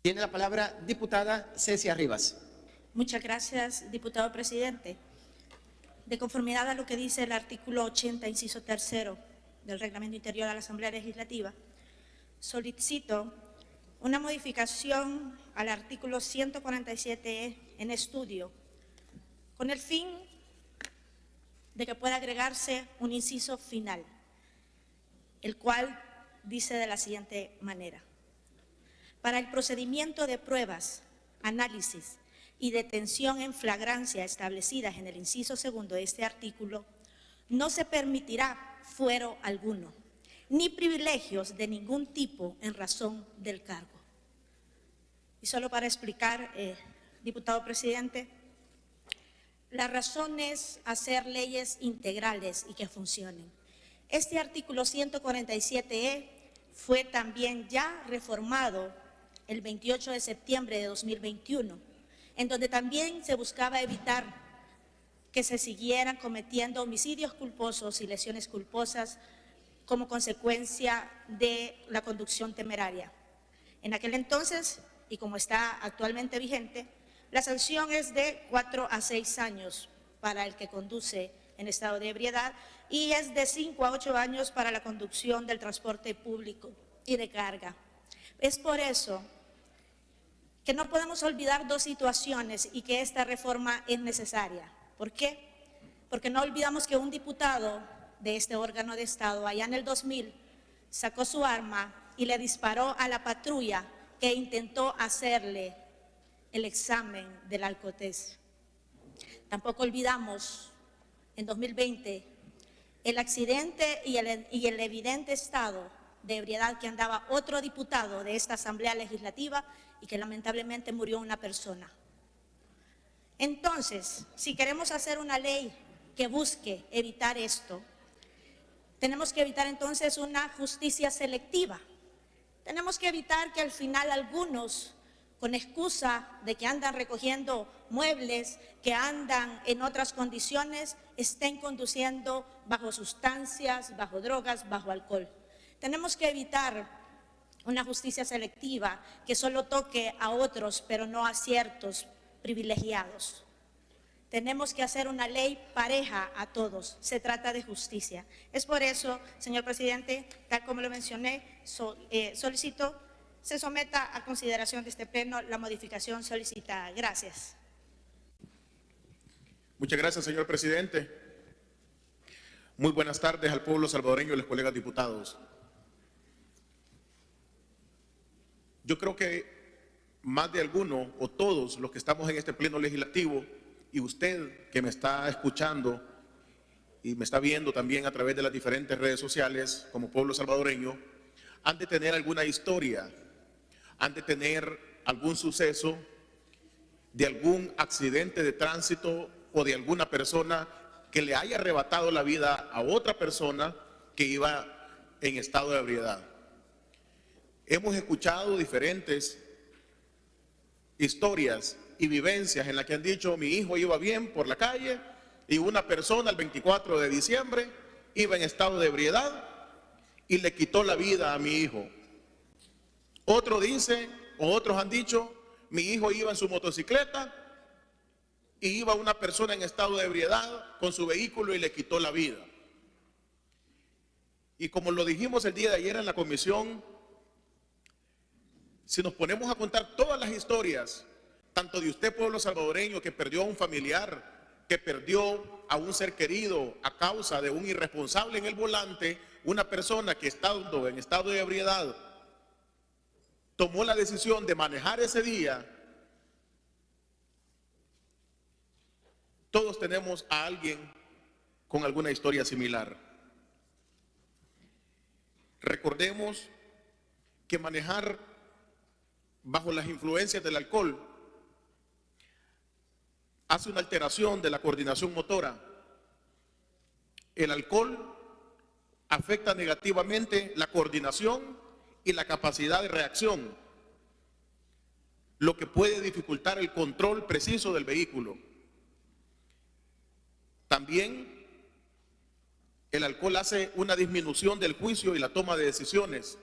Tiene la palabra diputada Cecia Rivas. Muchas gracias, diputado presidente. De conformidad a lo que dice el artículo 80, inciso tercero del Reglamento Interior de la Asamblea Legislativa, solicito una modificación al artículo 147E en estudio, con el fin de que pueda agregarse un inciso final, el cual dice de la siguiente manera: para el procedimiento de pruebas, análisis y detención en flagrancia establecidas en el inciso segundo de este artículo, no se permitirá fuero alguno, ni privilegios de ningún tipo en razón del cargo. Y solo para explicar, diputado presidente, la razón es hacer leyes integrales y que funcionen. Este artículo 147E fue también ya reformado el 28 de septiembre de 2021, en donde también se buscaba evitar que se siguieran cometiendo homicidios culposos y lesiones culposas como consecuencia de la conducción temeraria. En aquel entonces, y como está actualmente vigente, la sanción es de 4 a 6 años para el que conduce en estado de ebriedad y es de 5 a 8 años para la conducción del transporte público y de carga. Es por eso que no podemos olvidar dos situaciones y que esta reforma es necesaria. ¿Por qué? Porque no olvidamos que un diputado de este órgano de Estado, allá en el 2000, sacó su arma y le disparó a la patrulla que intentó hacerle el examen del alcotest. Tampoco olvidamos, en 2020, el accidente y el evidente estado de ebriedad que andaba otro diputado de esta Asamblea Legislativa y que lamentablemente murió una persona. Entonces, si queremos hacer una ley que busque evitar esto, tenemos que evitar entonces una justicia selectiva. Tenemos que evitar que al final algunos, con excusa de que andan recogiendo muebles, que andan en otras condiciones, estén conduciendo bajo sustancias, bajo drogas, bajo alcohol. Tenemos que evitar una justicia selectiva que solo toque a otros, pero no a ciertos privilegiados. Tenemos que hacer una ley pareja a todos. Se trata de justicia. Es por eso, señor presidente, tal como lo mencioné, solicito se someta a consideración de este pleno la modificación solicitada. Gracias. Muchas gracias, señor presidente. Muy buenas tardes al pueblo salvadoreño y los colegas diputados. Yo creo que más de alguno o todos los que estamos en este pleno legislativo y usted que me está escuchando y me está viendo también a través de las diferentes redes sociales como pueblo salvadoreño, han de tener alguna historia, han de tener algún suceso de algún accidente de tránsito o de alguna persona que le haya arrebatado la vida a otra persona que iba en estado de ebriedad. Hemos escuchado diferentes historias y vivencias en las que han dicho: mi hijo iba bien por la calle y una persona el 24 de diciembre iba en estado de ebriedad y le quitó la vida a mi hijo. Otro dice, o otros han dicho: mi hijo iba en su motocicleta y iba una persona en estado de ebriedad con su vehículo y le quitó la vida. Y como lo dijimos el día de ayer en la comisión, si nos ponemos a contar todas las historias, tanto de usted, pueblo salvadoreño, que perdió a un familiar, que perdió a un ser querido a causa de un irresponsable en el volante, una persona que estando en estado de ebriedad tomó la decisión de manejar ese día, todos tenemos a alguien con alguna historia similar. Recordemos que manejar bajo las influencias del alcohol hace una alteración de la coordinación motora. El alcohol afecta negativamente la coordinación y la capacidad de reacción, lo que puede dificultar el control preciso del vehículo. También el alcohol hace una disminución del juicio y la toma de decisiones.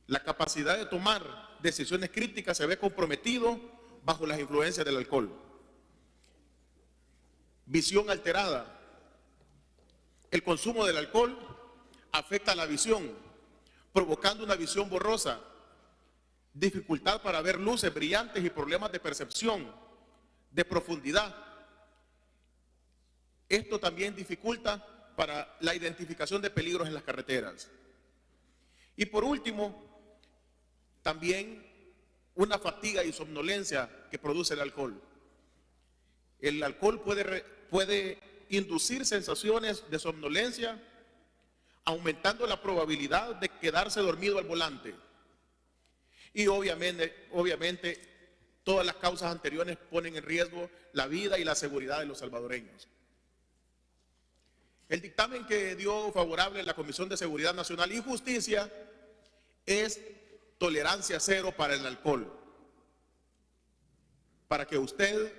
La capacidad de tomar decisiones críticas se ve comprometido bajo las influencias del alcohol. Visión alterada. El consumo del alcohol afecta la visión, provocando una visión borrosa, dificultad para ver luces brillantes y problemas de percepción, de profundidad. Esto también dificulta para la identificación de peligros en las carreteras. Y por último, también una fatiga y somnolencia que produce el alcohol. El alcohol puede inducir sensaciones de somnolencia, aumentando la probabilidad de quedarse dormido al volante. Y obviamente, todas las causas anteriores ponen en riesgo la vida y la seguridad de los salvadoreños. El dictamen que dio favorable la Comisión de Seguridad Nacional y Justicia es tolerancia cero para el alcohol. Para que usted,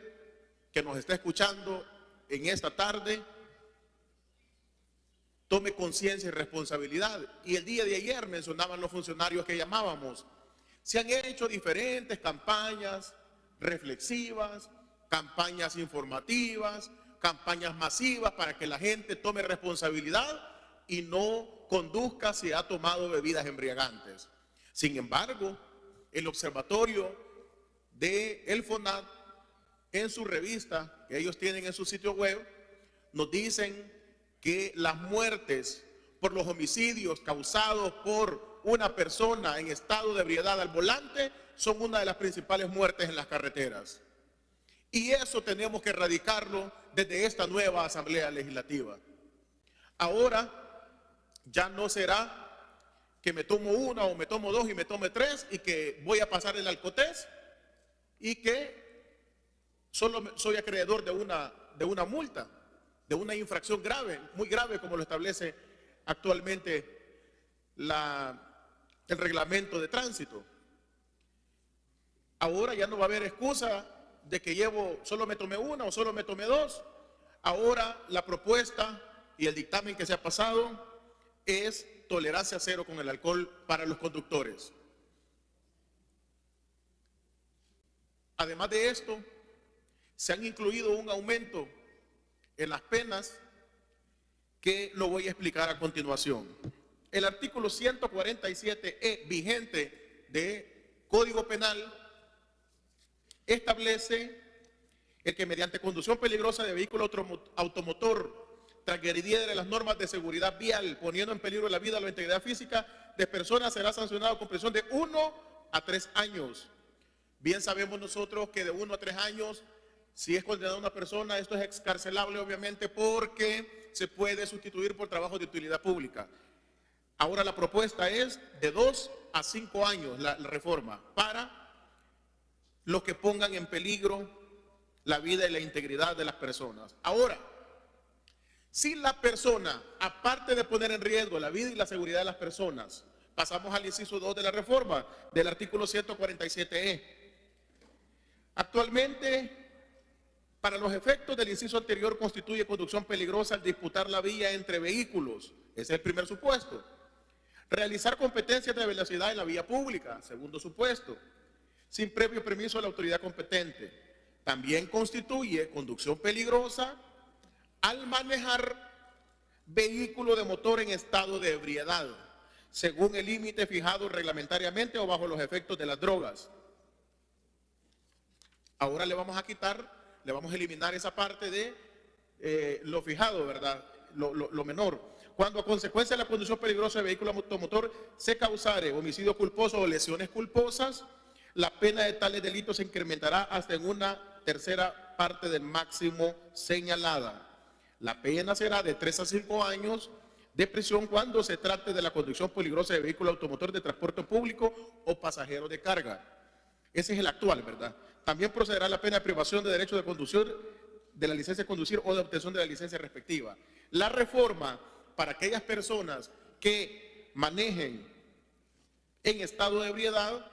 que nos está escuchando en esta tarde, tome conciencia y responsabilidad. Y el día de ayer mencionaban los funcionarios que llamábamos. Se han hecho diferentes campañas reflexivas, campañas informativas, campañas masivas para que la gente tome responsabilidad y no conduzca si ha tomado bebidas embriagantes. Sin embargo, el observatorio de el FONAT, en su revista que ellos tienen en su sitio web, nos dicen que las muertes por los homicidios causados por una persona en estado de ebriedad al volante son una de las principales muertes en las carreteras. Y eso tenemos que erradicarlo desde esta nueva Asamblea Legislativa. Ahora ya no será que me tomo una o me tomo dos y me tome tres y que voy a pasar el alcotés y que solo soy acreedor de una multa, de una infracción grave, muy grave, como lo establece actualmente el reglamento de tránsito. Ahora ya no va a haber excusa de que solo me tomé una o solo me tomé dos. Ahora la propuesta y el dictamen que se ha pasado es tolerancia cero con el alcohol para los conductores. Además de esto, se han incluido un aumento en las penas que lo voy a explicar a continuación. El artículo 147E vigente de Código Penal establece el que mediante conducción peligrosa de vehículo automotor transgrediere las normas de seguridad vial, poniendo en peligro la vida o la integridad física de personas, será sancionado con prisión de 1 a 3 años. Bien sabemos nosotros que de 1 a 3 años, si es condenada una persona, esto es excarcelable obviamente porque se puede sustituir por trabajos de utilidad pública. Ahora la propuesta es de 2 a 5 años la reforma para los que pongan en peligro la vida y la integridad de las personas. Ahora, si la persona, aparte de poner en riesgo la vida y la seguridad de las personas, pasamos al inciso 2 de la reforma del artículo 147E. Actualmente, para los efectos del inciso anterior, constituye conducción peligrosa al disputar la vía entre vehículos. Ese es el primer supuesto. Realizar competencias de velocidad en la vía pública, segundo supuesto, sin previo permiso de la autoridad competente. También constituye conducción peligrosa al manejar vehículo de motor en estado de ebriedad, según el límite fijado reglamentariamente o bajo los efectos de las drogas. Ahora le vamos a eliminar esa parte de lo fijado, ¿verdad? Lo menor. Cuando a consecuencia de la conducción peligrosa de vehículo automotor se causare homicidio culposo o lesiones culposas, la pena de tales delitos se incrementará hasta en una tercera parte del máximo señalada. La pena será de 3 a 5 años de prisión cuando se trate de la conducción peligrosa de vehículo automotor de transporte público o pasajero de carga. Ese es el actual, ¿verdad? También procederá la pena de privación de derecho de conducir, de la licencia de conducir o de obtención de la licencia respectiva. La reforma para aquellas personas que manejen en estado de ebriedad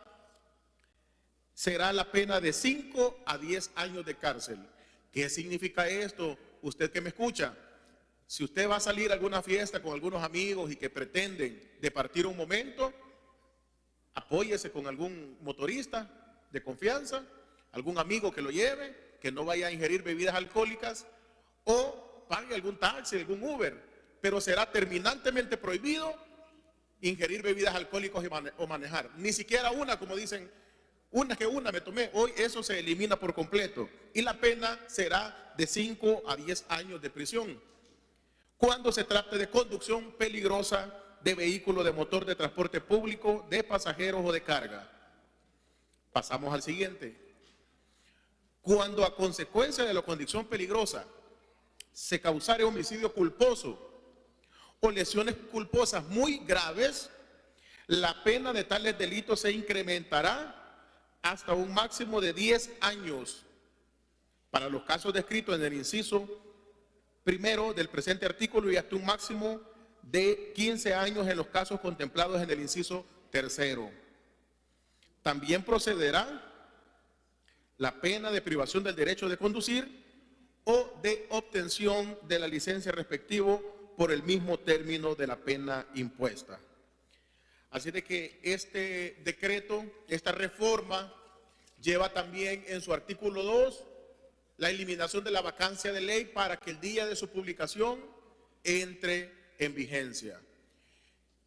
será la pena de 5 a 10 años de cárcel. ¿Qué significa esto? Usted que me escucha, si usted va a salir a alguna fiesta con algunos amigos y que pretenden departir un momento, apóyese con algún motorista de confianza, algún amigo que lo lleve, que no vaya a ingerir bebidas alcohólicas, o pague algún taxi, algún Uber, pero será terminantemente prohibido ingerir bebidas alcohólicas o manejar. Ni siquiera una, como dicen, una me tomé, hoy eso se elimina por completo y la pena será de 5 a 10 años de prisión. Cuando se trate de conducción peligrosa de vehículo de motor de transporte público, de pasajeros o de carga. Pasamos al siguiente. Cuando a consecuencia de la conducción peligrosa se causare homicidio culposo o lesiones culposas muy graves, la pena de tales delitos se incrementará hasta un máximo de 10 años para los casos descritos en el inciso primero del presente artículo y hasta un máximo de 15 años en los casos contemplados en el inciso tercero. También procederá la pena de privación del derecho de conducir o de obtención de la licencia respectivo por el mismo término de la pena impuesta. Así de que este decreto, esta reforma, lleva también en su artículo 2 la eliminación de la vacancia de ley para que el día de su publicación entre en vigencia.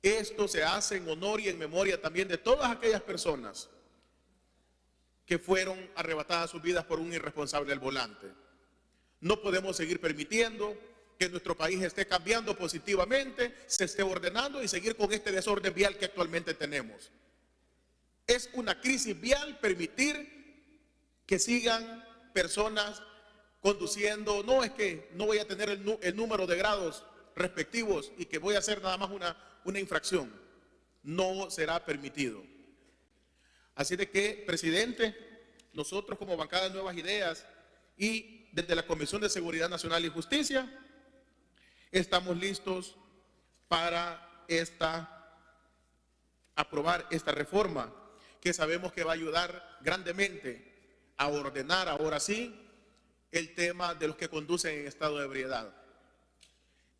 Esto se hace en honor y en memoria también de todas aquellas personas que fueron arrebatadas sus vidas por un irresponsable al volante. No podemos seguir permitiendo que nuestro país esté cambiando positivamente, se esté ordenando y seguir con este desorden vial que actualmente tenemos. Es una crisis vial permitir que sigan personas conduciendo, no es que no voy a tener el número de grados respectivos y que voy a hacer nada más una infracción. No será permitido. Así de que, presidente, nosotros como bancada de Nuevas Ideas y desde la Comisión de Seguridad Nacional y Justicia, estamos listos para aprobar esta reforma que sabemos que va a ayudar grandemente a ordenar ahora sí el tema de los que conducen en estado de ebriedad.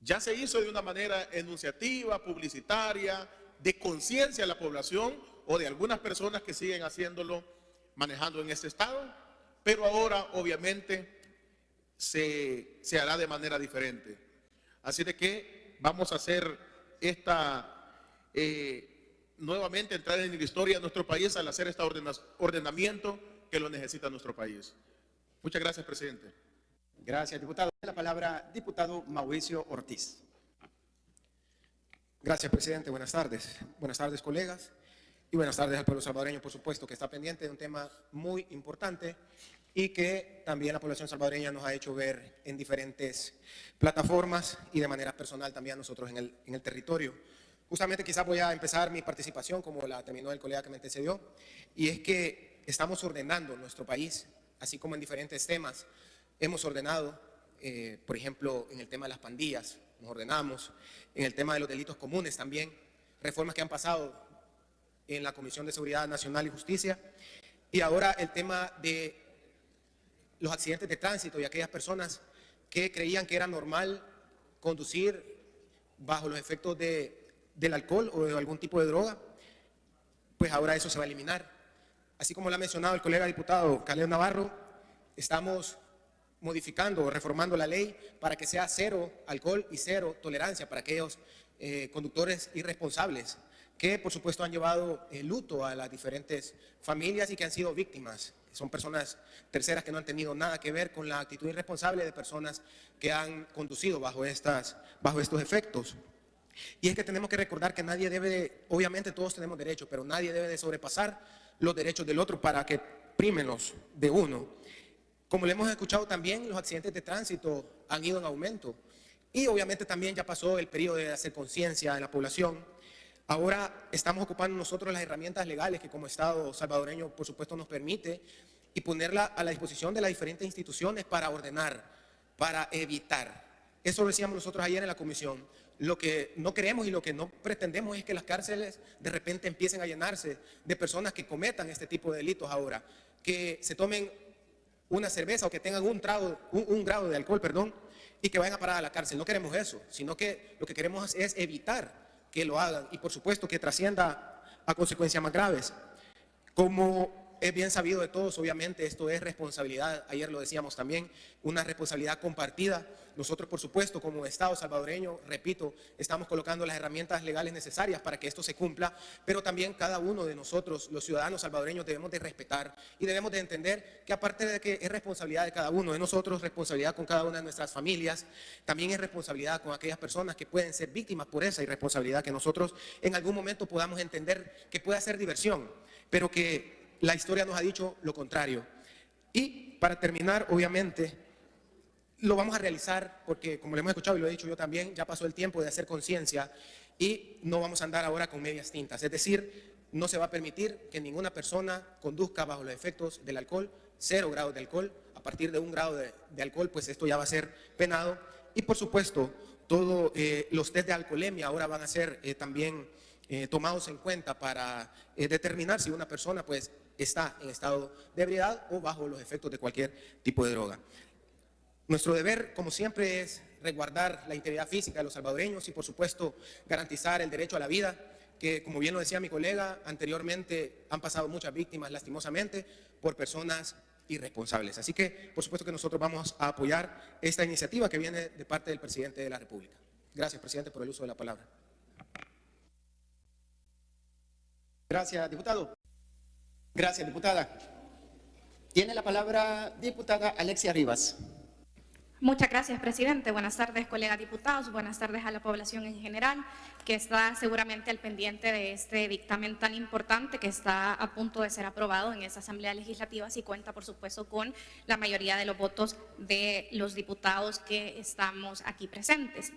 Ya se hizo de una manera enunciativa, publicitaria, de conciencia a la población o de algunas personas que siguen haciéndolo, manejando en este estado, pero ahora obviamente se hará de manera diferente. Así de que vamos a hacer nuevamente entrar en la historia de nuestro país al hacer este ordenamiento que lo necesita nuestro país. Muchas gracias, presidente. Gracias, diputado. La palabra, diputado Mauricio Ortiz. Gracias, presidente. Buenas tardes. Buenas tardes, colegas. Y buenas tardes al pueblo salvadoreño, por supuesto, que está pendiente de un tema muy importante y que también la población salvadoreña nos ha hecho ver en diferentes plataformas y de manera personal también nosotros en el territorio. Justamente quizás voy a empezar mi participación como la terminó el colega que me antecedió, y es que estamos ordenando nuestro país, así como en diferentes temas. Hemos ordenado, por ejemplo, en el tema de las pandillas, nos ordenamos, en el tema de los delitos comunes también, reformas que han pasado en la Comisión de Seguridad Nacional y Justicia, y ahora el tema de los accidentes de tránsito y aquellas personas que creían que era normal conducir bajo los efectos del alcohol o de algún tipo de droga, pues ahora eso se va a eliminar. Así como lo ha mencionado el colega diputado Caleb Navarro, estamos modificando o reformando la ley para que sea cero alcohol y cero tolerancia para aquellos conductores irresponsables que por supuesto han llevado luto a las diferentes familias y que han sido víctimas. Son personas terceras que no han tenido nada que ver con la actitud irresponsable de personas que han conducido bajo estos efectos. Y es que tenemos que recordar que nadie debe, obviamente todos tenemos derechos, pero nadie debe de sobrepasar los derechos del otro para que primen los de uno. Como le hemos escuchado también, los accidentes de tránsito han ido en aumento y obviamente también ya pasó el periodo de hacer conciencia en la población. Ahora estamos ocupando nosotros las herramientas legales que como Estado salvadoreño por supuesto nos permite y ponerla a la disposición de las diferentes instituciones para ordenar, para evitar. Eso decíamos nosotros ayer en la comisión. Lo que no queremos y lo que no pretendemos es que las cárceles de repente empiecen a llenarse de personas que cometan este tipo de delitos ahora, que se tomen una cerveza o que tengan un grado de alcohol, y que vayan a parar a la cárcel. No queremos eso, sino que lo que queremos es evitar que lo hagan y por supuesto que trascienda a consecuencias más graves. Como es bien sabido de todos, obviamente esto es responsabilidad, ayer lo decíamos también, una responsabilidad compartida. Nosotros, por supuesto, como Estado salvadoreño, repito, estamos colocando las herramientas legales necesarias para que esto se cumpla, pero también cada uno de nosotros, los ciudadanos salvadoreños, debemos de respetar y debemos de entender que aparte de que es responsabilidad de cada uno de nosotros, responsabilidad con cada una de nuestras familias, también es responsabilidad con aquellas personas que pueden ser víctimas por esa irresponsabilidad, que nosotros en algún momento podamos entender que puede ser diversión, pero que la historia nos ha dicho lo contrario. Y para terminar, obviamente, lo vamos a realizar porque, como lo hemos escuchado y lo he dicho yo también, ya pasó el tiempo de hacer conciencia y no vamos a andar ahora con medias tintas. Es decir, no se va a permitir que ninguna persona conduzca bajo los efectos del alcohol, 0 grados de alcohol. A partir de 1 grado de alcohol, pues esto ya va a ser penado. Y por supuesto, todos los test de alcoholemia ahora van a ser también tomados en cuenta para determinar si una persona pues está en estado de ebriedad o bajo los efectos de cualquier tipo de droga. Nuestro deber, como siempre, es resguardar la integridad física de los salvadoreños y, por supuesto, garantizar el derecho a la vida, que, como bien lo decía mi colega, anteriormente han pasado muchas víctimas, lastimosamente, por personas irresponsables. Así que, por supuesto que nosotros vamos a apoyar esta iniciativa que viene de parte del presidente de la República. Gracias, presidente, por el uso de la palabra. Gracias, diputado. Gracias, diputada. Tiene la palabra diputada Alexia Rivas. Muchas gracias, presidente. Buenas tardes, colegas diputados. Buenas tardes a la población en general, que está seguramente al pendiente de este dictamen tan importante que está a punto de ser aprobado en esta Asamblea Legislativa y cuenta, por supuesto, con la mayoría de los votos de los diputados que estamos aquí presentes.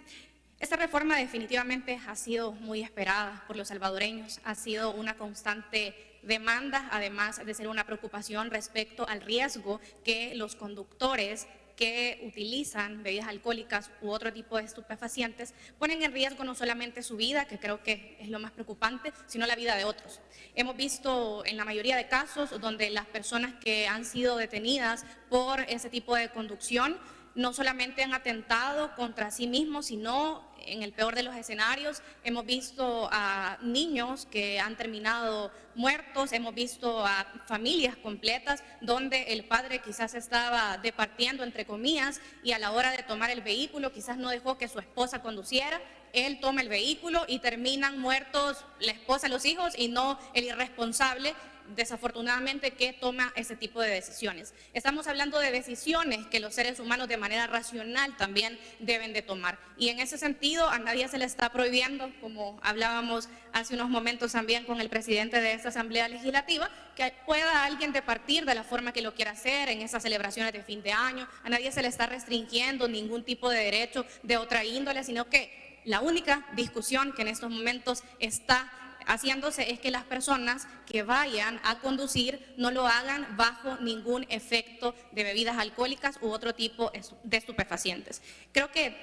Esta reforma definitivamente ha sido muy esperada por los salvadoreños, ha sido una constante demanda, además de ser una preocupación respecto al riesgo que los conductores que utilizan bebidas alcohólicas u otro tipo de estupefacientes ponen en riesgo no solamente su vida, que creo que es lo más preocupante, sino la vida de otros. Hemos visto en la mayoría de casos donde las personas que han sido detenidas por ese tipo de conducción no solamente han atentado contra sí mismos, sino en el peor de los escenarios, hemos visto a niños que han terminado muertos, hemos visto a familias completas donde el padre quizás estaba departiendo, entre comillas, y a la hora de tomar el vehículo quizás no dejó que su esposa conduciera, él toma el vehículo y terminan muertos la esposa, los hijos y no el irresponsable, desafortunadamente, que toma ese tipo de decisiones. Estamos hablando de decisiones que los seres humanos de manera racional también deben de tomar. Y en ese sentido, a nadie se le está prohibiendo, como hablábamos hace unos momentos también con el presidente de esta Asamblea Legislativa, que pueda alguien departir de la forma que lo quiera hacer en esas celebraciones de fin de año. A nadie se le está restringiendo ningún tipo de derecho de otra índole, sino que la única discusión que en estos momentos está haciéndose es que las personas que vayan a conducir no lo hagan bajo ningún efecto de bebidas alcohólicas u otro tipo de estupefacientes. Creo que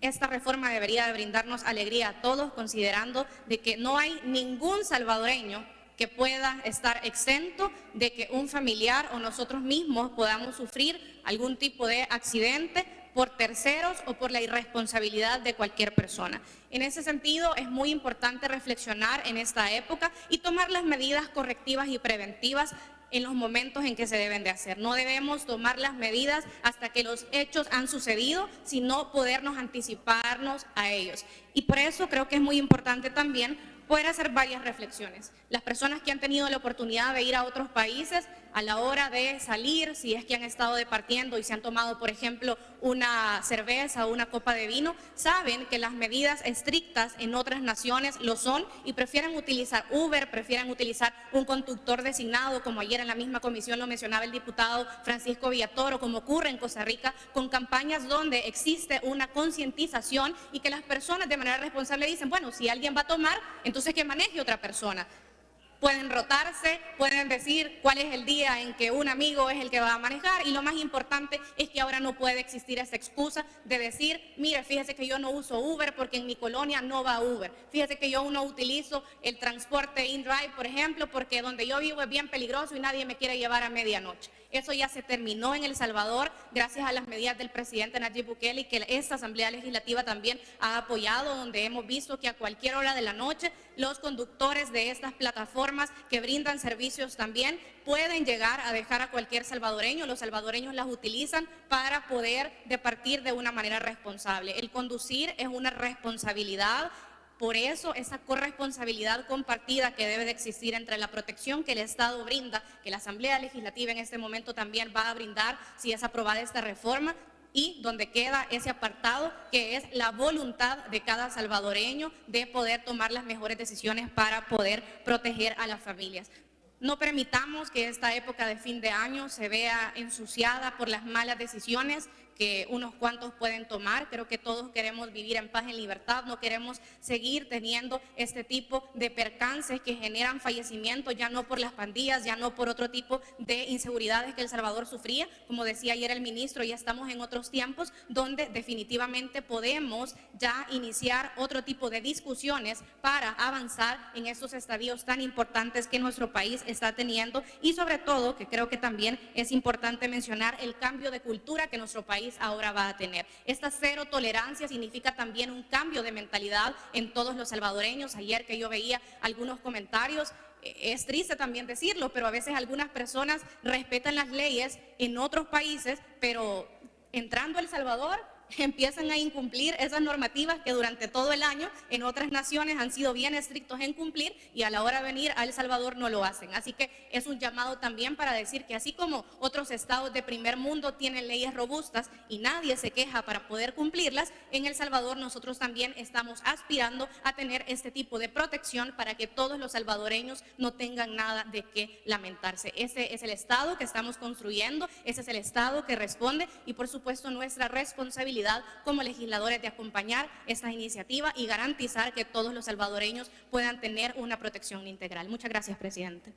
esta reforma debería de brindarnos alegría a todos, considerando de que no hay ningún salvadoreño que pueda estar exento de que un familiar o nosotros mismos podamos sufrir algún tipo de accidente por terceros o por la irresponsabilidad de cualquier persona. En ese sentido, es muy importante reflexionar en esta época y tomar las medidas correctivas y preventivas en los momentos en que se deben de hacer. No debemos tomar las medidas hasta que los hechos han sucedido, sino podernos anticiparnos a ellos. Y por eso creo que es muy importante también poder hacer varias reflexiones. Las personas que han tenido la oportunidad de ir a otros países, a la hora de salir, si es que han estado departiendo y se han tomado, por ejemplo, una cerveza o una copa de vino, saben que las medidas estrictas en otras naciones lo son y prefieren utilizar Uber, prefieren utilizar un conductor designado, como ayer en la misma comisión lo mencionaba el diputado Francisco Villatoro, como ocurre en Costa Rica, con campañas donde existe una concientización y que las personas de manera responsable dicen, bueno, si alguien va a tomar, entonces que maneje otra persona. Pueden rotarse, pueden decir cuál es el día en que un amigo es el que va a manejar y lo más importante es que ahora no puede existir esa excusa de decir, mire, fíjese que yo no uso Uber porque en mi colonia no va Uber. Fíjese que yo no utilizo el transporte InDrive, por ejemplo, porque donde yo vivo es bien peligroso y nadie me quiere llevar a medianoche. Eso ya se terminó en El Salvador gracias a las medidas del presidente Nayib Bukele y que esta Asamblea Legislativa también ha apoyado, donde hemos visto que a cualquier hora de la noche los conductores de estas plataformas que brindan servicios también pueden llegar a dejar a cualquier salvadoreño. Los salvadoreños las utilizan para poder departir de una manera responsable. El conducir es una responsabilidad. Por eso, esa corresponsabilidad compartida que debe de existir entre la protección que el Estado brinda, que la Asamblea Legislativa en este momento también va a brindar si es aprobada esta reforma, y donde queda ese apartado que es la voluntad de cada salvadoreño de poder tomar las mejores decisiones para poder proteger a las familias. No permitamos que esta época de fin de año se vea ensuciada por las malas decisiones que unos cuantos pueden tomar. Creo que todos queremos vivir en paz, en libertad, no queremos seguir teniendo este tipo de percances que generan fallecimientos, ya no por las pandillas, ya no por otro tipo de inseguridades que El Salvador sufría. Como decía ayer el ministro, ya estamos en otros tiempos donde definitivamente podemos ya iniciar otro tipo de discusiones para avanzar en estos estadios tan importantes que nuestro país está teniendo, y sobre todo, que creo que también es importante mencionar, el cambio de cultura que nuestro país ahora va a tener. Esta cero tolerancia significa también un cambio de mentalidad en todos los salvadoreños. Ayer que yo veía algunos comentarios, es triste también decirlo, pero a veces algunas personas respetan las leyes en otros países, pero entrando a El Salvador empiezan a incumplir esas normativas que durante todo el año en otras naciones han sido bien estrictos en cumplir, y a la hora de venir a El Salvador no lo hacen. Así que es un llamado también para decir que así como otros estados de primer mundo tienen leyes robustas y nadie se queja para poder cumplirlas, en El Salvador nosotros también estamos aspirando a tener este tipo de protección para que todos los salvadoreños no tengan nada de qué lamentarse. Ese es el estado que estamos construyendo, ese es el estado que responde, y por supuesto nuestra responsabilidad como legisladores de acompañar esta iniciativa y garantizar que todos los salvadoreños puedan tener una protección integral. Muchas gracias, presidente.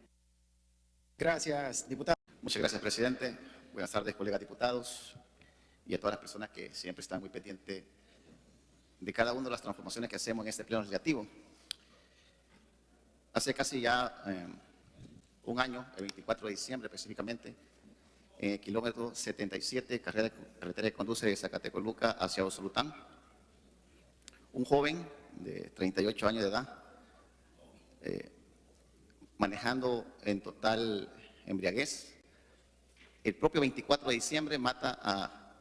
Gracias, diputado. Muchas gracias, presidente. Buenas tardes, colegas diputados, y a todas las personas que siempre están muy pendientes de cada una de las transformaciones que hacemos en este pleno legislativo. Hace casi ya un año, el 24 de diciembre específicamente, en el kilómetro 77, carretera que conduce de Zacatecoluca hacia Osolután, un joven de 38 años de edad, manejando en total embriaguez, el propio 24 de diciembre mata a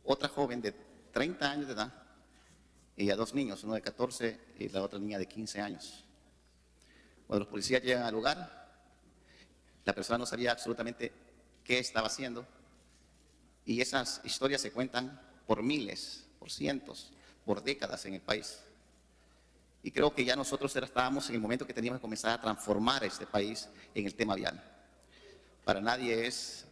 otra joven de 30 años de edad y a dos niños, uno de 14 y la otra niña de 15 años. Cuando los policías llegan al lugar, la persona no sabía absolutamente qué estaba haciendo, y esas historias se cuentan por miles, por cientos, por décadas en el país. Y creo que ya nosotros estábamos en el momento que teníamos que comenzar a transformar este país en el tema vial. Para nadie es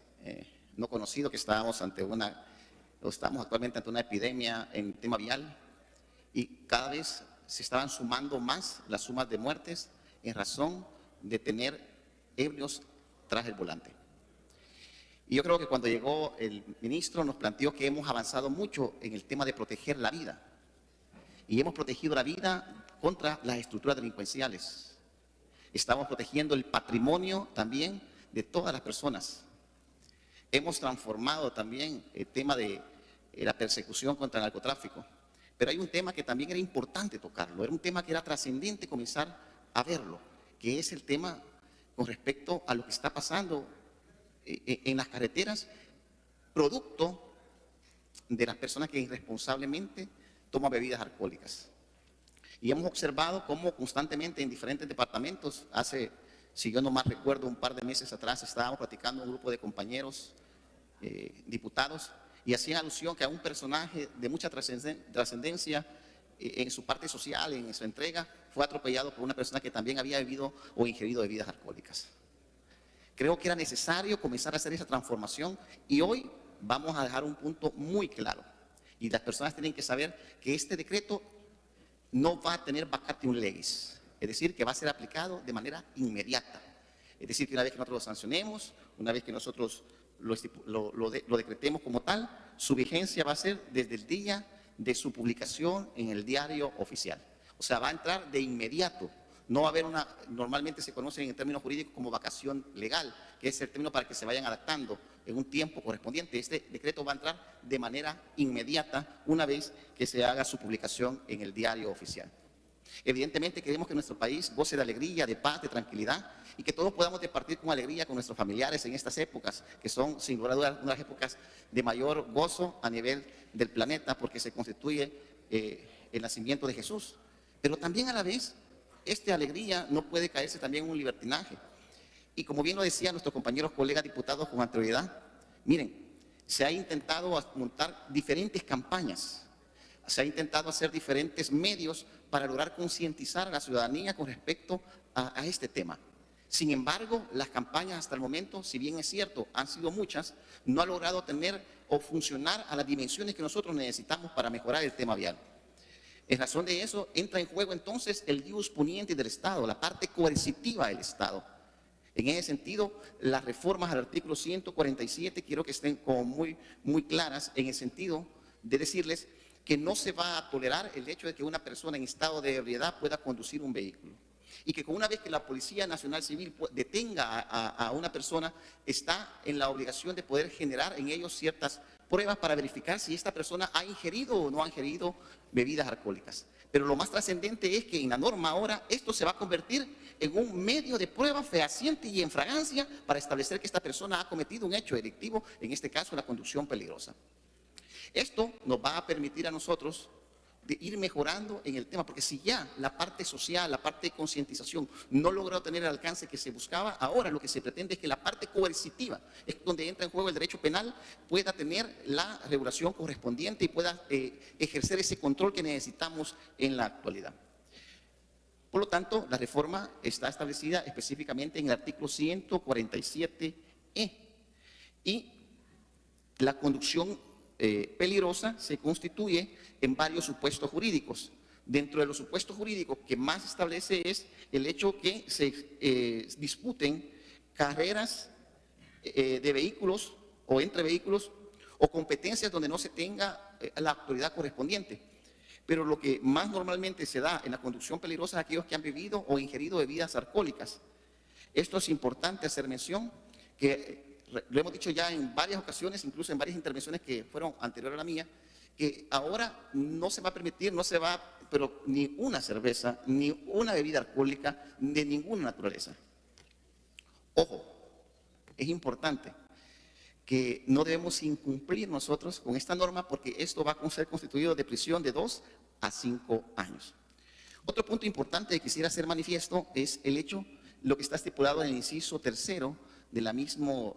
no conocido que estamos actualmente ante una epidemia en el tema vial, y cada vez se estaban sumando más las sumas de muertes en razón de tener ebrios tras el volante. Y yo creo que cuando llegó el ministro nos planteó que hemos avanzado mucho en el tema de proteger la vida. Y hemos protegido la vida contra las estructuras delincuenciales. Estamos protegiendo el patrimonio también de todas las personas. Hemos transformado también el tema de la persecución contra el narcotráfico. Pero hay un tema que también era importante tocarlo, era un tema que era trascendente comenzar a verlo, que es el tema con respecto a lo que está pasando en las carreteras, producto de las personas que irresponsablemente toman bebidas alcohólicas. Y hemos observado cómo constantemente en diferentes departamentos, si yo no mal recuerdo, un par de meses atrás estábamos platicando un grupo de compañeros diputados, y hacían alusión que a un personaje de mucha trascendencia en su parte social, en su entrega, fue atropellado por una persona que también había bebido o ingerido bebidas alcohólicas. Creo que era necesario comenzar a hacer esa transformación, y hoy vamos a dejar un punto muy claro. Y las personas tienen que saber que este decreto no va a tener vacatium legis, es decir, que va a ser aplicado de manera inmediata. Es decir, que una vez que nosotros lo sancionemos, una vez que nosotros lo decretemos como tal, su vigencia va a ser desde el día de su publicación en el diario oficial. O sea, va a entrar de inmediato. No va a haber normalmente se conoce en términos jurídicos como vacación legal, que es el término para que se vayan adaptando en un tiempo correspondiente. Este decreto va a entrar de manera inmediata una vez que se haga su publicación en el diario oficial. Evidentemente queremos que nuestro país goce de alegría, de paz, de tranquilidad y que todos podamos departir con alegría con nuestros familiares en estas épocas, que son sin lugar a dudas unas épocas de mayor gozo a nivel del planeta porque se constituye el nacimiento de Jesús. Pero también a la vez, esta alegría no puede caerse también en un libertinaje. Y como bien lo decían nuestros compañeros colegas diputados con anterioridad, miren, se ha intentado montar diferentes campañas, se ha intentado hacer diferentes medios para lograr concientizar a la ciudadanía con respecto a este tema. Sin embargo, las campañas hasta el momento, si bien es cierto, han sido muchas, no ha logrado tener o funcionar a las dimensiones que nosotros necesitamos para mejorar el tema vial. En razón de eso, entra en juego entonces el ius punienti del Estado, la parte coercitiva del Estado. En ese sentido, las reformas al artículo 147 quiero que estén como muy claras en el sentido de decirles que no se va a tolerar el hecho de que una persona en estado de ebriedad pueda conducir un vehículo. Y que una vez que la Policía Nacional Civil detenga a una persona, está en la obligación de poder generar en ellos ciertas pruebas para verificar si esta persona ha ingerido o no ha ingerido bebidas alcohólicas. Pero lo más trascendente es que en la norma ahora esto se va a convertir en un medio de prueba fehaciente y en fragancia para establecer que esta persona ha cometido un hecho delictivo, en este caso la conducción peligrosa. Esto nos va a permitir a nosotros de ir mejorando en el tema, porque si ya la parte social, la parte de concientización no logró tener el alcance que se buscaba, ahora lo que se pretende es que la parte coercitiva, es donde entra en juego el derecho penal, pueda tener la regulación correspondiente y pueda ejercer ese control que necesitamos en la actualidad. Por lo tanto, la reforma está establecida específicamente en el artículo 147E y la conducción peligrosa se constituye en varios supuestos jurídicos. Dentro de los supuestos jurídicos que más establece es el hecho que se disputen carreras de vehículos o entre vehículos o competencias donde no se tenga la autoridad correspondiente. Pero lo que más normalmente se da en la conducción peligrosa es aquellos que han bebido o ingerido bebidas alcohólicas. Esto es importante hacer mención que lo hemos dicho ya en varias ocasiones, incluso en varias intervenciones que fueron anteriores a la mía, que ahora no se va a permitir, no se va, pero ni una cerveza, ni una bebida alcohólica de ninguna naturaleza. Ojo, es importante que no debemos incumplir nosotros con esta norma porque esto va a ser constituido de prisión de 2 a 5 años. Otro punto importante que quisiera hacer manifiesto es el hecho, lo que está estipulado en el inciso 3º de la misma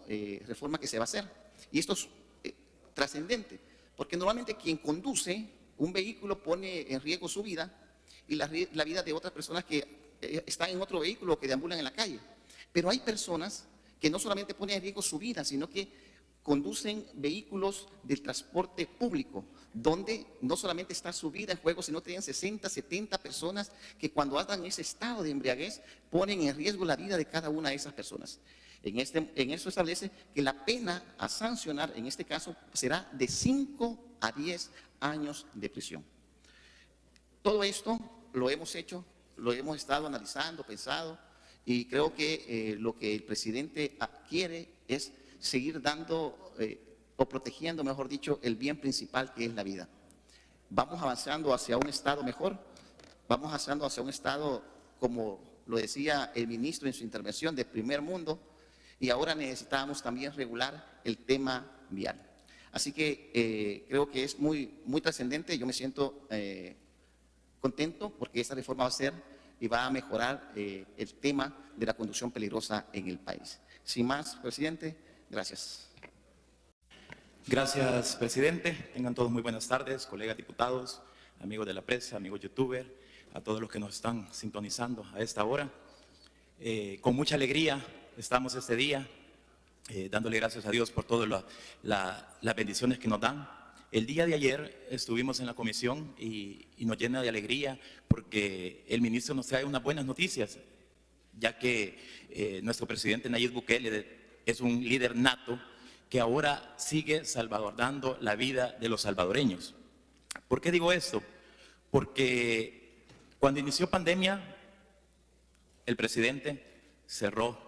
reforma que se va a hacer. Y esto es trascendente, porque normalmente quien conduce un vehículo pone en riesgo su vida y la vida de otras personas que están en otro vehículo o que deambulan en la calle. Pero hay personas que no solamente ponen en riesgo su vida, sino que conducen vehículos del transporte público, donde no solamente está su vida en juego, sino que tienen 60, 70 personas que cuando andan en ese estado de embriaguez ponen en riesgo la vida de cada una de esas personas. En eso establece que la pena a sancionar en este caso será de 5 a 10 años de prisión. Todo esto lo hemos hecho, lo hemos estado analizando, pensado, y creo que lo que el presidente quiere es seguir dando o protegiendo, mejor dicho, el bien principal que es la vida. Vamos avanzando hacia un estado mejor, vamos avanzando hacia un estado, como lo decía el ministro en su intervención, de primer mundo, y ahora necesitamos también regular el tema vial. Así que creo que es muy trascendente. Yo me siento contento porque esta reforma va a ser y va a mejorar el tema de la conducción peligrosa en el país. Sin más, presidente, gracias. Gracias, presidente. Tengan todos muy buenas tardes, colegas diputados, amigos de la prensa, amigos youtubers, a todos los que nos están sintonizando a esta hora. Con mucha alegría estamos este día dándole gracias a Dios por todas las bendiciones que nos dan. El día de ayer estuvimos en la comisión y nos llena de alegría porque el ministro nos trae unas buenas noticias, ya que nuestro presidente Nayib Bukele es un líder nato que ahora sigue salvaguardando la vida de los salvadoreños. ¿Por qué digo esto? Porque cuando inició pandemia, el presidente cerró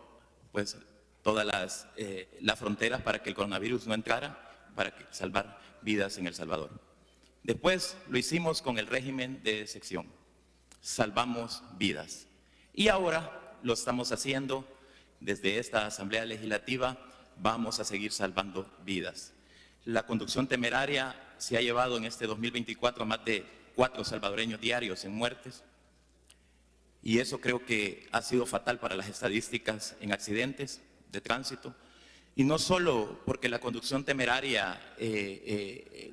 pues todas las fronteras para que el coronavirus no entrara, para salvar vidas en El Salvador. Después lo hicimos con el régimen de excepción. salvamos vidas. Y ahora lo estamos haciendo desde esta Asamblea Legislativa, vamos a seguir salvando vidas. La conducción temeraria se ha llevado en este 2024 a más de 4 salvadoreños diarios en muertes, y eso creo que ha sido fatal para las estadísticas en accidentes de tránsito. Y no solo porque la conducción temeraria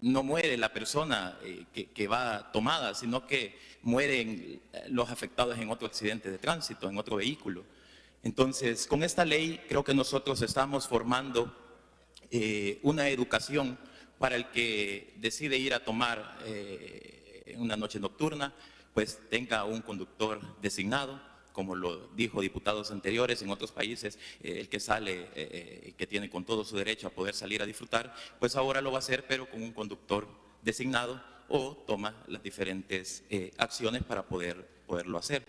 no muere la persona que va tomada, sino que mueren los afectados en otro accidente de tránsito, en otro vehículo. Entonces, con esta ley creo que nosotros estamos formando una educación para el que decide ir a tomar una noche nocturna, pues tenga un conductor designado, como lo dijo diputados anteriores. En otros países el que sale, que tiene con todo su derecho a poder salir a disfrutar, pues ahora lo va a hacer, pero con un conductor designado, o toma las diferentes acciones para poderlo hacer.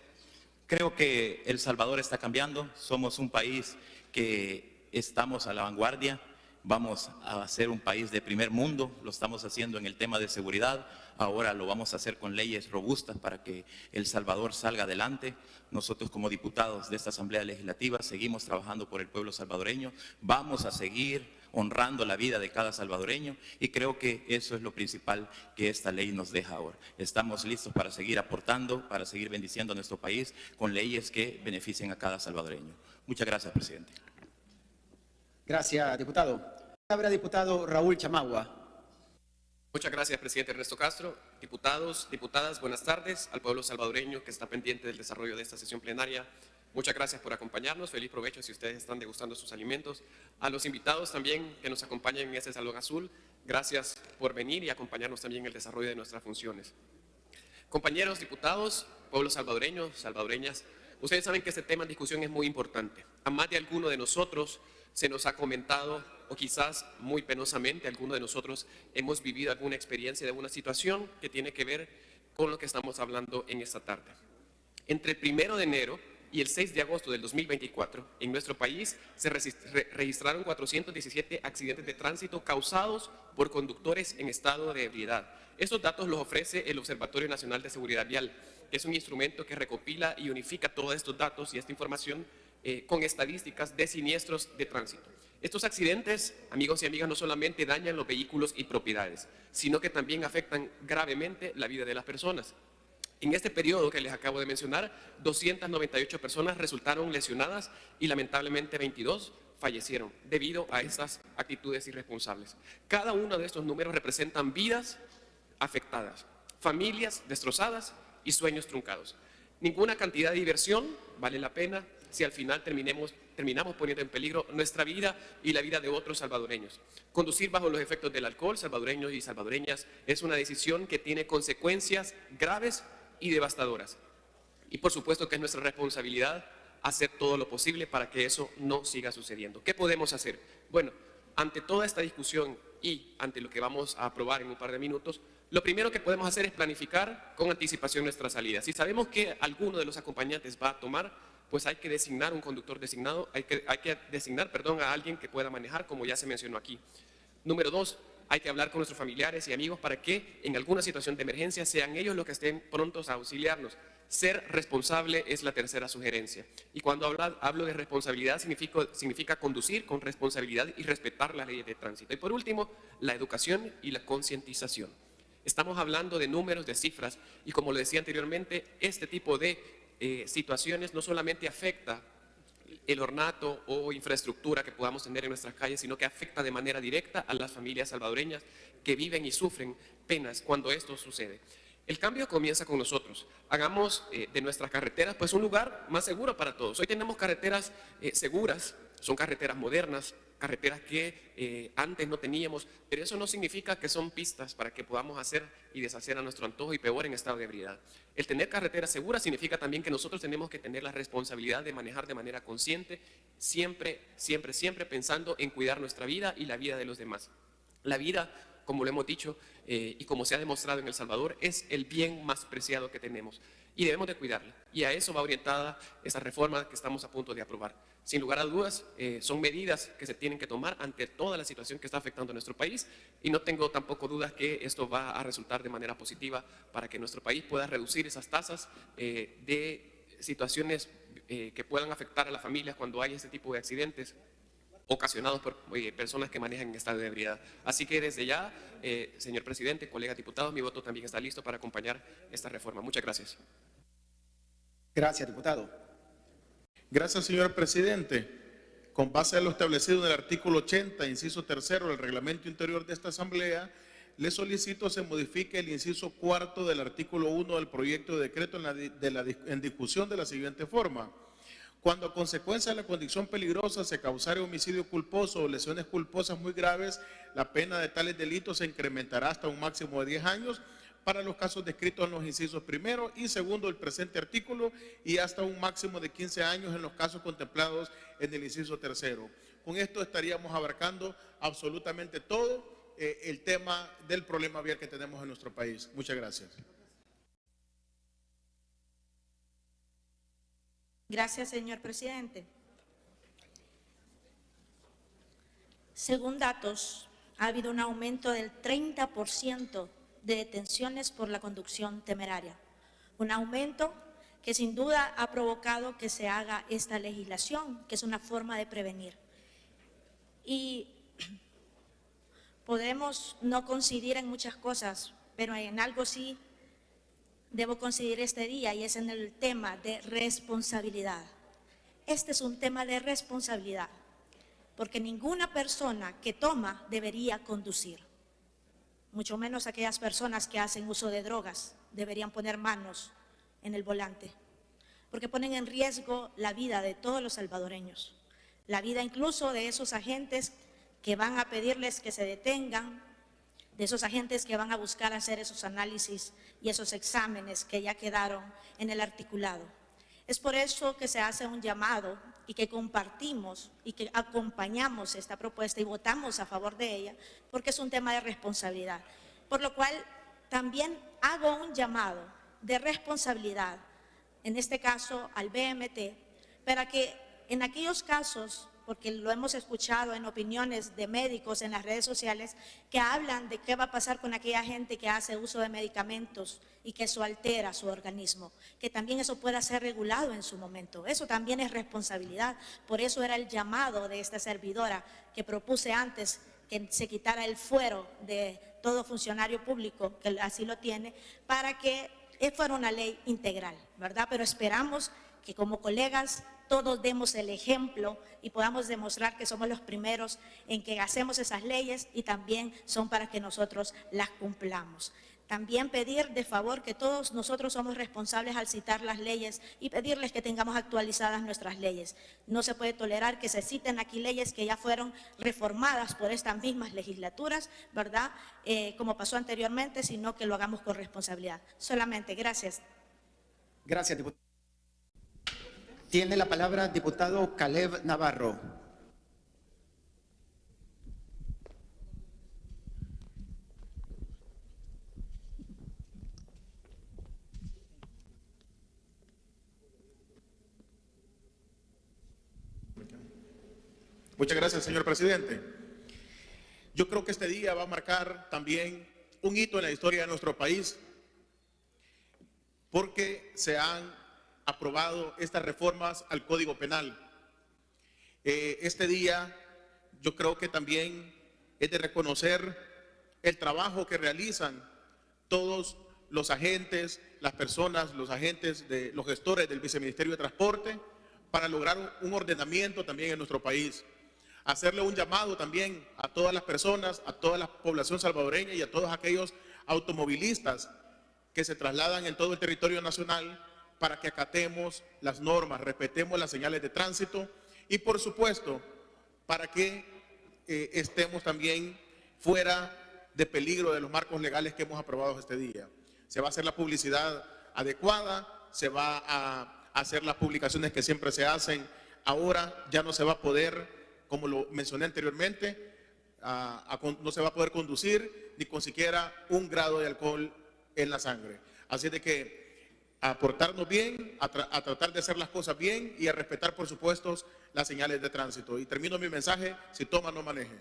Creo que El Salvador está cambiando, somos un país que estamos a la vanguardia, vamos a ser un país de primer mundo, lo estamos haciendo en el tema de seguridad, ahora lo vamos a hacer con leyes robustas para que El Salvador salga adelante. Nosotros como diputados de esta Asamblea Legislativa seguimos trabajando por el pueblo salvadoreño, vamos a seguir honrando la vida de cada salvadoreño, y creo que eso es lo principal que esta ley nos deja ahora. Estamos listos para seguir aportando, para seguir bendiciendo a nuestro país con leyes que beneficien a cada salvadoreño. Muchas gracias, presidente. Gracias, diputado. Palabra, diputado Raúl Chamagua. Muchas gracias, presidente Ernesto Castro. Diputados, diputadas, buenas tardes al pueblo salvadoreño que está pendiente del desarrollo de esta sesión plenaria. Muchas gracias por acompañarnos. Feliz provecho si ustedes están degustando sus alimentos. A los invitados también que nos acompañan en este Salón Azul, gracias por venir y acompañarnos también en el desarrollo de nuestras funciones. Compañeros diputados, pueblo salvadoreño, salvadoreñas, ustedes saben que este tema en discusión es muy importante. A más de alguno de nosotros se nos ha comentado, o quizás muy penosamente, alguno de nosotros hemos vivido alguna experiencia de alguna situación que tiene que ver con lo que estamos hablando en esta tarde. Entre el 1 de enero y el 6 de agosto del 2024, en nuestro país se registraron 417 accidentes de tránsito causados por conductores en estado de ebriedad. Estos datos los ofrece el Observatorio Nacional de Seguridad Vial, que es un instrumento que recopila y unifica todos estos datos y esta información con estadísticas de siniestros de tránsito. Estos accidentes, amigos y amigas, no solamente dañan los vehículos y propiedades, sino que también afectan gravemente la vida de las personas. En este periodo que les acabo de mencionar, 298 personas resultaron lesionadas y lamentablemente 22 fallecieron debido a estas actitudes irresponsables. Cada uno de estos números representan vidas afectadas, familias destrozadas y sueños truncados. Ninguna cantidad de diversión vale la pena si al final terminamos poniendo en peligro nuestra vida y la vida de otros salvadoreños. Conducir bajo los efectos del alcohol, salvadoreños y salvadoreñas, es una decisión que tiene consecuencias graves y devastadoras. Y por supuesto que es nuestra responsabilidad hacer todo lo posible para que eso no siga sucediendo. ¿Qué podemos hacer? Bueno, ante toda esta discusión y ante lo que vamos a aprobar en un par de minutos, lo primero que podemos hacer es planificar con anticipación nuestra salida. Si sabemos que alguno de los acompañantes va a tomar, pues hay que designar un conductor designado, hay que designar a alguien que pueda manejar, como ya se mencionó aquí. Número 2, hay que hablar con nuestros familiares y amigos para que en alguna situación de emergencia sean ellos los que estén prontos a auxiliarnos. Ser responsable es la tercera sugerencia. Y cuando hablo de responsabilidad significa conducir con responsabilidad y respetar las leyes de tránsito. Y por último, la educación y la concientización. Estamos hablando de números, de cifras, y como lo decía anteriormente, este tipo de situaciones no solamente afecta el ornato o infraestructura que podamos tener en nuestras calles, sino que afecta de manera directa a las familias salvadoreñas que viven y sufren penas cuando esto sucede. El cambio comienza con nosotros. Hagamos de nuestras carreteras pues un lugar más seguro para todos. Hoy tenemos carreteras seguras, son carreteras modernas, carreteras que antes no teníamos, pero eso no significa que son pistas para que podamos hacer y deshacer a nuestro antojo y peor en estado de ebriedad. El tener carreteras seguras significa también que nosotros tenemos que tener la responsabilidad de manejar de manera consciente, siempre pensando en cuidar nuestra vida y la vida de los demás. La vida como lo hemos dicho y como se ha demostrado en El Salvador, es el bien más preciado que tenemos y debemos de cuidarla. Y a eso va orientada esta reforma que estamos a punto de aprobar. Sin lugar a dudas, son medidas que se tienen que tomar ante toda la situación que está afectando a nuestro país y no tengo tampoco dudas que esto va a resultar de manera positiva para que nuestro país pueda reducir esas tasas de situaciones que puedan afectar a las familias cuando hay este tipo de accidentes ocasionados por personas que manejan en estado de ebriedad. Así que desde ya, señor presidente, colegas diputados, mi voto también está listo para acompañar esta reforma. Muchas gracias. Gracias, diputado. Gracias, señor presidente. Con base a lo establecido en el artículo 80, inciso 3 del reglamento interior de esta Asamblea, le solicito se modifique el inciso 4 del artículo 1 del proyecto de decreto en discusión de la siguiente forma. Cuando a consecuencia de la condición peligrosa se causare homicidio culposo o lesiones culposas muy graves, la pena de tales delitos se incrementará hasta un máximo de 10 años para los casos descritos en los incisos primero y segundo del presente artículo y hasta un máximo de 15 años en los casos contemplados en el inciso tercero. Con esto estaríamos abarcando absolutamente todo el tema del problema vial que tenemos en nuestro país. Muchas gracias. Gracias, señor presidente. Según datos, ha habido un aumento del 30% de detenciones por la conducción temeraria. Un aumento que sin duda ha provocado que se haga esta legislación, que es una forma de prevenir. Y podemos no coincidir en muchas cosas, pero en algo sí debo coincidir este día y es en el tema de responsabilidad. Este es un tema de responsabilidad, porque ninguna persona que toma debería conducir, mucho menos aquellas personas que hacen uso de drogas deberían poner manos en el volante, porque ponen en riesgo la vida de todos los salvadoreños, la vida incluso de esos agentes que van a pedirles que se detengan, de esos agentes que van a buscar hacer esos análisis y esos exámenes que ya quedaron en el articulado. Es por eso que se hace un llamado y que compartimos y que acompañamos esta propuesta y votamos a favor de ella, porque es un tema de responsabilidad. Por lo cual también hago un llamado de responsabilidad, en este caso al BMT, para que en aquellos casos, porque lo hemos escuchado en opiniones de médicos en las redes sociales que hablan de qué va a pasar con aquella gente que hace uso de medicamentos y que eso altera su organismo, que también eso pueda ser regulado en su momento. Eso también es responsabilidad. Por eso era el llamado de esta servidora que propuse antes que se quitara el fuero de todo funcionario público, que así lo tiene, para que fuera una ley integral, ¿verdad? Pero esperamos que como colegas todos demos el ejemplo y podamos demostrar que somos los primeros en que hacemos esas leyes y también son para que nosotros las cumplamos. También pedir de favor que todos nosotros somos responsables al citar las leyes y pedirles que tengamos actualizadas nuestras leyes. No se puede tolerar que se citen aquí leyes que ya fueron reformadas por estas mismas legislaturas, ¿verdad? Como pasó anteriormente, sino que lo hagamos con responsabilidad. Solamente, gracias. Gracias, diputado. Tiene la palabra diputado Caleb Navarro. Muchas gracias, señor presidente. Yo creo que este día va a marcar también un hito en la historia de nuestro país, porque se han aprobado estas reformas al Código Penal. Este día yo creo que también es de reconocer el trabajo que realizan todos los agentes, las personas, los agentes, los gestores del Viceministerio de Transporte para lograr un ordenamiento también en nuestro país. Hacerle un llamado también a todas las personas, a toda la población salvadoreña y a todos aquellos automovilistas que se trasladan en todo el territorio nacional para que acatemos las normas, respetemos las señales de tránsito y por supuesto para que estemos también fuera de peligro de los marcos legales que hemos aprobado este día. Se va a hacer la publicidad adecuada, se va a hacer las publicaciones que siempre se hacen. Ahora ya no se va a poder, como lo mencioné anteriormente, no se va a poder conducir ni con siquiera 1 grado de alcohol en la sangre. Así de que a portarnos bien, a tratar de hacer las cosas bien y a respetar, por supuesto, las señales de tránsito. Y termino mi mensaje: si toma, no maneje.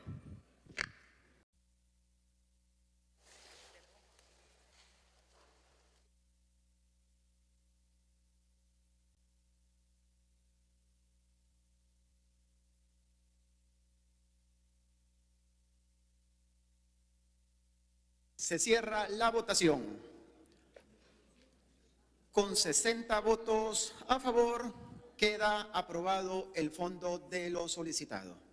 Se cierra la votación. Con 60 votos a favor, queda aprobado el fondo de lo solicitado.